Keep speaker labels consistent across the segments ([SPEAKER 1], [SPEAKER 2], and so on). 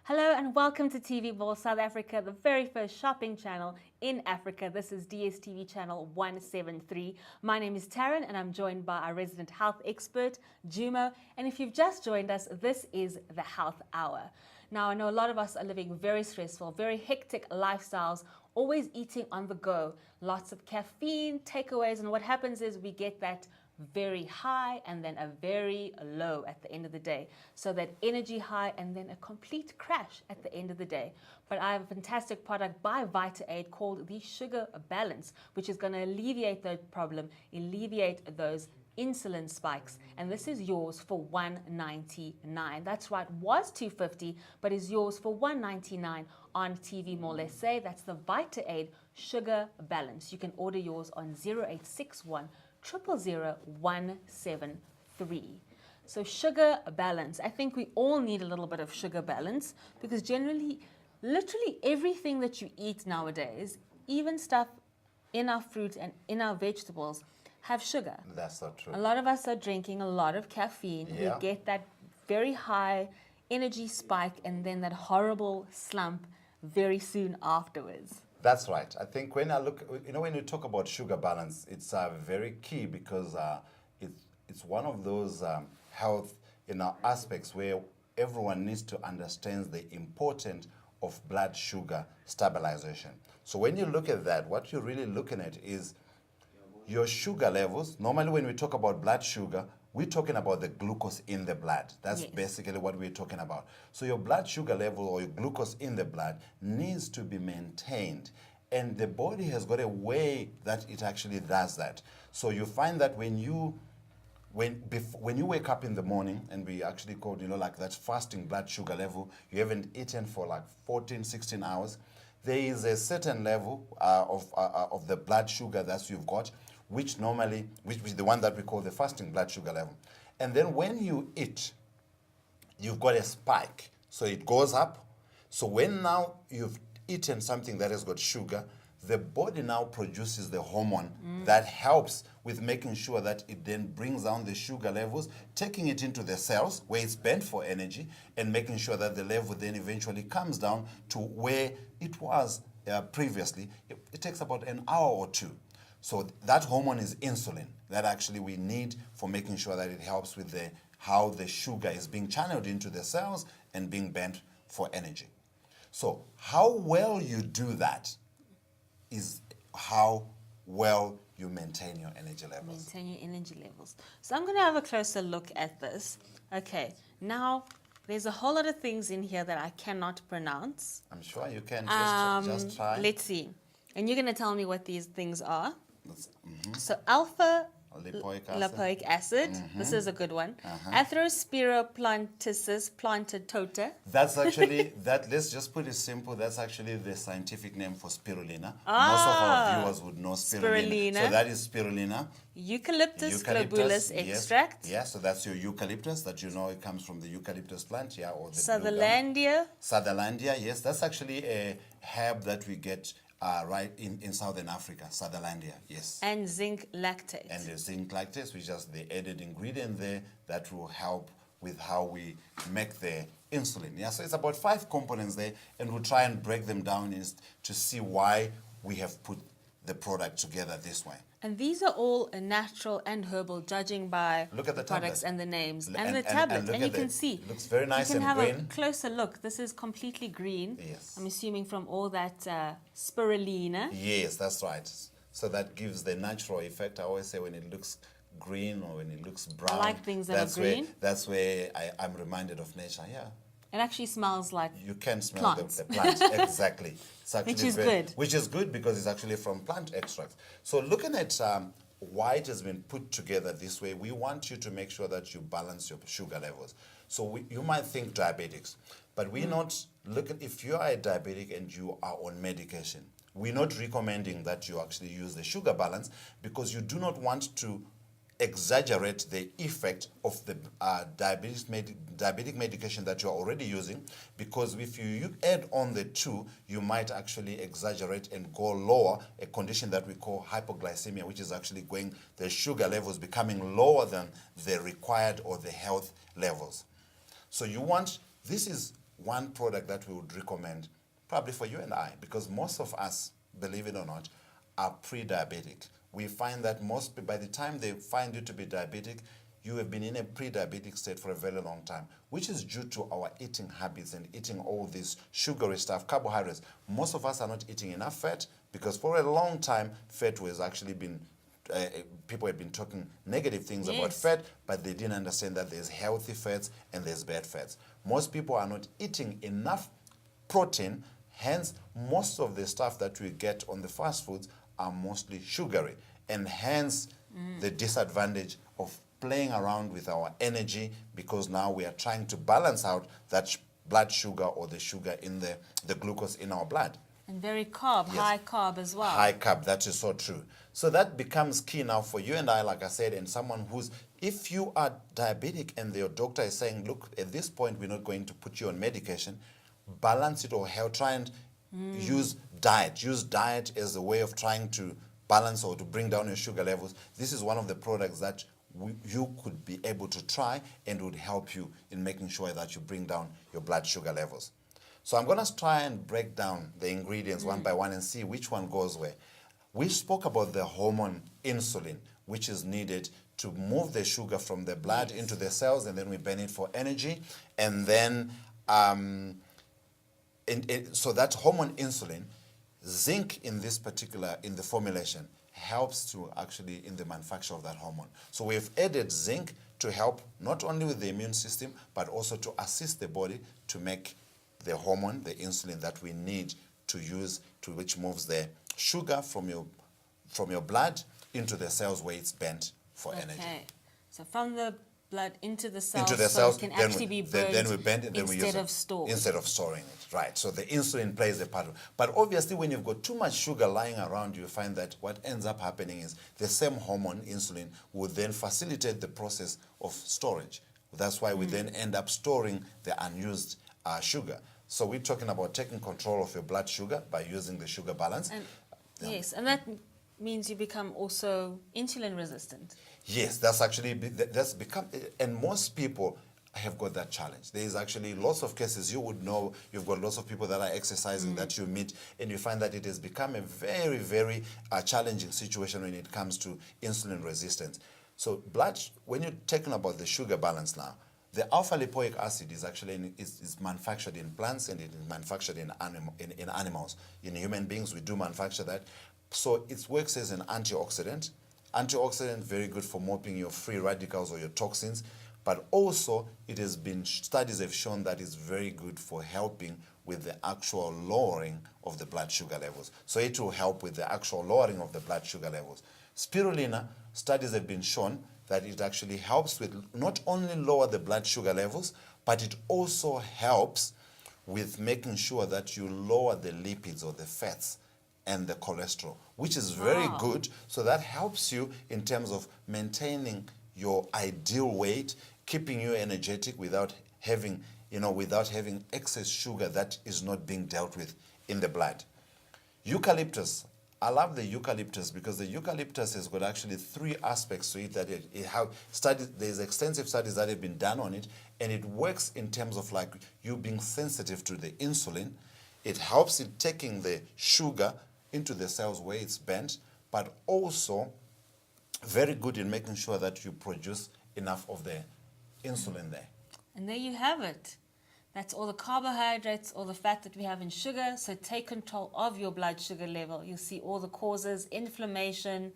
[SPEAKER 1] Hello and welcome to TV Ball South Africa, the very first shopping channel in Africa. This is DSTV channel 173. My name is Taryn and I'm joined by our resident health expert, Jumo. And if you've just joined us, this is the Health Hour. Now, I know a lot of us are living very stressful, very hectic lifestyles, always eating on the go, lots of caffeine, takeaways, and what happens is we get that very high and then a very low at the end of the day. So that energy high and then a complete crash at the end of the day. But I have a fantastic product by Vita-Aid called the Sugar Balance, which is going to alleviate that problem, alleviate those insulin spikes, and this is yours for $199. That's right, was $250, but is yours for $199 on TV Mall SA. That's the Vita-Aid Sugar Balance. You can order yours on 0861 000173. So sugar balance. I think we all need a little bit of sugar balance because generally, literally everything that you eat nowadays, even stuff in our fruit and in our vegetables, have sugar.
[SPEAKER 2] That's not true.
[SPEAKER 1] A lot of us are drinking a lot of caffeine.
[SPEAKER 2] Yeah.
[SPEAKER 1] We get that very high energy spike and then that horrible slump very soon afterwards.
[SPEAKER 2] That's right. I think when I look, when you talk about sugar balance, it's very key because it's one of those health aspects where everyone needs to understand the importance of blood sugar stabilization. So when you look at that, what you're really looking at is your sugar levels. Normally when we talk about blood sugar, we're talking about the glucose in the blood. That's basically what we're talking about. So your blood sugar level or your glucose in the blood needs to be maintained. And the body has got a way that it actually does that. So you find that when you wake up in the morning, and we actually called, like that fasting blood sugar level, you haven't eaten for like 14, 16 hours, there is a certain level of the blood sugar that you've got, which is the one that we call the fasting blood sugar level. And then when you eat, you've got a spike. So it goes up. So when now you've eaten something that has got sugar, the body now produces the hormone that helps with making sure that it then brings down the sugar levels, taking it into the cells where it's burnt for energy, and making sure that the level then eventually comes down to where it was previously. It takes about an hour or two. So that hormone is insulin that actually we need for making sure that it helps with how the sugar is being channeled into the cells and being burnt for energy. So how well you do that is how well you maintain your energy levels.
[SPEAKER 1] Maintain your energy levels. So I'm going to have a closer look at this. Okay, now there's a whole lot of things in here that I cannot pronounce.
[SPEAKER 2] I'm sure you can just try.
[SPEAKER 1] Let's see. And you're going to tell me what these things are. So alpha lipoic acid. This is a good one. Atherospiroplantisis plantitota.
[SPEAKER 2] That's actually, let's just put it simple, that's actually the scientific name for spirulina. Most of our viewers would know spirulina. So that is spirulina.
[SPEAKER 1] Eucalyptus globulus extract.
[SPEAKER 2] Yes, so that's your eucalyptus that it comes from the eucalyptus plant, or the
[SPEAKER 1] Sutherlandia.
[SPEAKER 2] Sutherlandia, yes, that's actually a herb that we get right in Southern Africa, Sutherlandia, yes.
[SPEAKER 1] And zinc lactate.
[SPEAKER 2] And the zinc lactate, which is the added ingredient there that will help with how we make the insulin. Yeah, so it's about 5 components there, and we'll try and break them down to see why we have put the product together this way.
[SPEAKER 1] And these are all natural and herbal, judging by
[SPEAKER 2] look at the
[SPEAKER 1] products
[SPEAKER 2] tablet.
[SPEAKER 1] and the names and the tablet. And you can see.
[SPEAKER 2] It looks very nice and green.
[SPEAKER 1] You can have a closer look. This is completely green.
[SPEAKER 2] Yes.
[SPEAKER 1] I'm assuming from all that spirulina.
[SPEAKER 2] Yes, that's right. So that gives the natural effect. I always say when it looks green or when it looks brown.
[SPEAKER 1] I like things that are green.
[SPEAKER 2] That's where I'm reminded of nature, yeah.
[SPEAKER 1] It actually smells like
[SPEAKER 2] you can smell the plant, exactly. It's actually
[SPEAKER 1] which is good.
[SPEAKER 2] Which is good because it's actually from plant extracts. So looking at why it has been put together this way, we want you to make sure that you balance your sugar levels. So you might think diabetics, but we're not looking, if you are a diabetic and you are on medication, we're not recommending that you actually use the sugar balance because you do not want to exaggerate the effect of the diabetic medication that you're already using, because if you add on the two, you might actually exaggerate and go lower, a condition that we call hypoglycemia, which is actually the sugar levels becoming lower than the required or the health levels. So this is one product that we would recommend, probably for you and I, because most of us, believe it or not, are pre-diabetic. We find that by the time they find you to be diabetic, you have been in a pre-diabetic state for a very long time, which is due to our eating habits and eating all this sugary stuff, carbohydrates. Most of us are not eating enough fat because for a long time, fat was actually been, people had been talking negative things about fat, but they didn't understand that there's healthy fats and there's bad fats. Most people are not eating enough protein, hence most of the stuff that we get on the fast foods are mostly sugary, and hence the disadvantage of playing around with our energy, because now we are trying to balance out that blood sugar or the sugar in the glucose in our blood.
[SPEAKER 1] And very high carb as well.
[SPEAKER 2] High carb, that is so true. So that becomes key now for you and I, like I said, and someone who's, if you are diabetic and your doctor is saying, look, at this point, we're not going to put you on medication, balance it or try and use diet. Use diet as a way of trying to balance or to bring down your sugar levels. This is one of the products that you could be able to try and would help you in making sure that you bring down your blood sugar levels. So I'm going to try and break down the ingredients one by one and see which one goes where. We spoke about the hormone insulin, which is needed to move the sugar from the blood into the cells, and then we burn it for energy. And then, so that hormone insulin, zinc in this particular, in the formulation, helps to actually in the manufacture of that hormone. So we've added zinc to help not only with the immune system, but also to assist the body to make the hormone, the insulin that we need to use, which moves the sugar from your blood into the cells where it's burnt for energy.
[SPEAKER 1] So from the blood into the cells,
[SPEAKER 2] into the
[SPEAKER 1] so
[SPEAKER 2] cells,
[SPEAKER 1] it can actually be burned
[SPEAKER 2] then we bend it, then we use
[SPEAKER 1] instead of stored.
[SPEAKER 2] Instead of storing it, right. So the insulin plays a part. But obviously when you've got too much sugar lying around, you find that what ends up happening is the same hormone, insulin, will then facilitate the process of storage. That's why we then end up storing the unused sugar. So we're talking about taking control of your blood sugar by using the sugar balance.
[SPEAKER 1] And, yes, and that means you become also insulin resistant.
[SPEAKER 2] Yes, that's become, and most people have got that challenge. There is actually lots of cases you would know, you've got lots of people that are exercising that you meet, and you find that it has become a very, very challenging situation when it comes to insulin resistance. So when you're talking about the sugar balance now, the alpha lipoic acid is actually is manufactured in plants and it is manufactured in animals. In human beings, we do manufacture that. So it works as an antioxidant. Antioxidant, very good for mopping your free radicals or your toxins, but also studies have shown that it's very good for helping with the actual lowering of the blood sugar levels. So it will help with the actual lowering of the blood sugar levels. Spirulina, studies have been shown that it actually helps with not only lower the blood sugar levels, but it also helps with making sure that you lower the lipids or the fats and the cholesterol, which is very good. So that helps you in terms of maintaining your ideal weight, keeping you energetic without having excess sugar that is not being dealt with in the blood. Eucalyptus. I love the eucalyptus because the eucalyptus has got actually 3 aspects to it that there's extensive studies that have been done on it, and it works in terms of like you being sensitive to the insulin. It helps in taking the sugar into the cells where it's burnt, but also very good in making sure that you produce enough of the insulin there.
[SPEAKER 1] And there you have it. That's all the carbohydrates, all the fat that we have in sugar. So take control of your blood sugar level. You'll see all the causes: inflammation,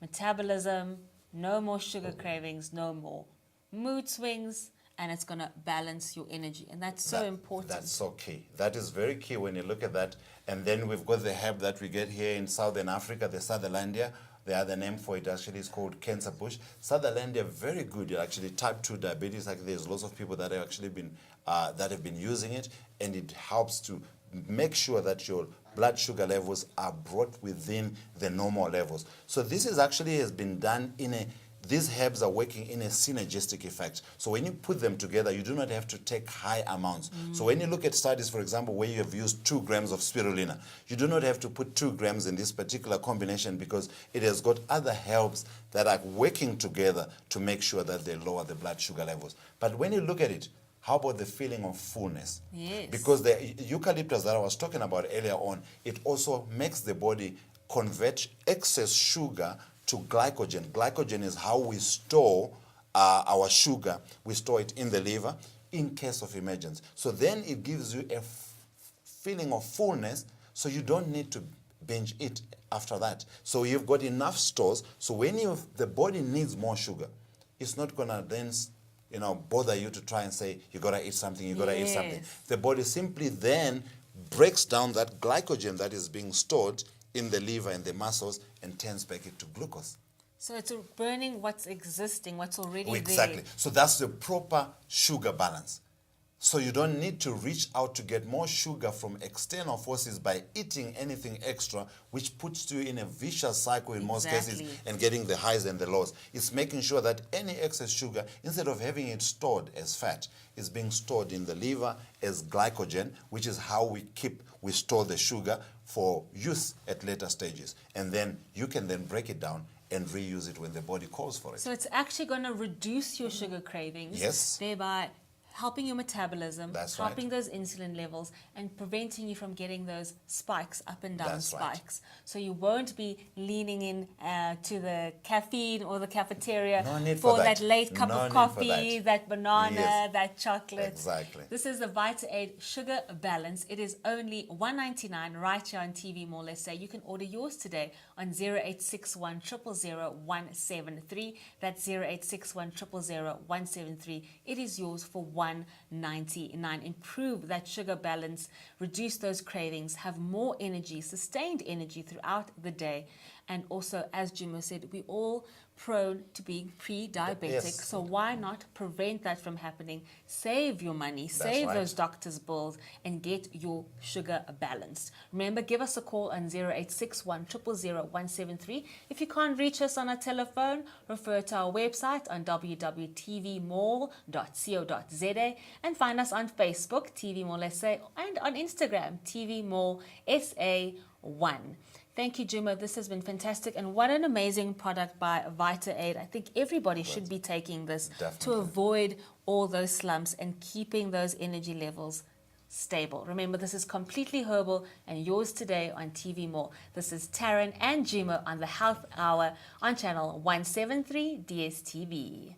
[SPEAKER 1] metabolism, no more sugar cravings, no more mood swings, and it's going to balance your energy. And that's so important.
[SPEAKER 2] That's so key. That is very key when you look at that. And then we've got the herb that we get here in Southern Africa, the Sutherlandia. The other name for it actually is called cancer bush. Sutherlandia, very good. Actually, type 2 diabetes. Like there's lots of people that have actually been that have been using it, and it helps to make sure that your blood sugar levels are brought within the normal levels. So this is actually has been done these herbs are working in a synergistic effect. So when you put them together, you do not have to take high amounts. So when you look at studies, for example, where you have used 2 grams of spirulina, you do not have to put 2 grams in this particular combination because it has got other herbs that are working together to make sure that they lower the blood sugar levels. But when you look at it, How about the feeling of fullness?
[SPEAKER 1] Yes.
[SPEAKER 2] Because the eucalyptus that I was talking about earlier on, it also makes the body convert excess sugar to glycogen. Glycogen is how we store our sugar. We store it in the liver in case of emergency. So then it gives you a feeling of fullness, so you don't need to binge eat after that. So you've got enough stores. So when the body needs more sugar, it's not going to then bother you to try and say, you got to eat something, you got to eat something. The body simply then breaks down that glycogen that is being stored in the liver and the muscles and turns back into glucose.
[SPEAKER 1] So it's burning what's existing, what's already there.
[SPEAKER 2] Exactly. So that's the proper sugar balance. So you don't need to reach out to get more sugar from external forces by eating anything extra, which puts you in a vicious cycle in most cases and getting the highs and the lows. It's making sure that any excess sugar, instead of having it stored as fat, is being stored in the liver as glycogen, which is how we store the sugar for use at later stages. And then you can then break it down and reuse it when the body calls for it.
[SPEAKER 1] So it's actually going to reduce your sugar cravings.
[SPEAKER 2] Yes.
[SPEAKER 1] Thereby helping your metabolism,
[SPEAKER 2] That's
[SPEAKER 1] helping
[SPEAKER 2] right.
[SPEAKER 1] those insulin levels, and preventing you from getting those spikes, up and down
[SPEAKER 2] That's right.
[SPEAKER 1] spikes. So you won't be leaning in to the caffeine or the cafeteria
[SPEAKER 2] No need
[SPEAKER 1] for
[SPEAKER 2] for
[SPEAKER 1] that
[SPEAKER 2] that.
[SPEAKER 1] late cup
[SPEAKER 2] No
[SPEAKER 1] of
[SPEAKER 2] need for
[SPEAKER 1] coffee,
[SPEAKER 2] that.
[SPEAKER 1] that banana,
[SPEAKER 2] Yes.
[SPEAKER 1] that chocolate.
[SPEAKER 2] Exactly.
[SPEAKER 1] This is the Vita-Aid Sugar Balance. It is only $1.99 right here on TV More. Let's say you can order yours today on 0861 000 173. That's 0861 000 173. It is yours for $1.99. Improve that sugar balance, reduce those cravings, have more energy, sustained energy throughout the day. And also, as Jimo said, we're all prone to being pre-diabetic.
[SPEAKER 2] Yes.
[SPEAKER 1] So why not prevent that from happening? Save your money, save
[SPEAKER 2] right.
[SPEAKER 1] those doctor's bills, and get your sugar balanced. Remember, give us a call on 0861 000 173. If you can't reach us on a telephone, refer to our website on www.tvmall.co.za and find us on Facebook, TV Mall SA, and on Instagram, TV Mall SA1. Thank you, Juma. This has been fantastic. And what an amazing product by Vita-Aid. I think everybody should be taking this to avoid all those slumps and keeping those energy levels stable. Remember, this is completely herbal and yours today on TV More. This is Taryn and Juma on the Health Hour on channel 173 DSTV.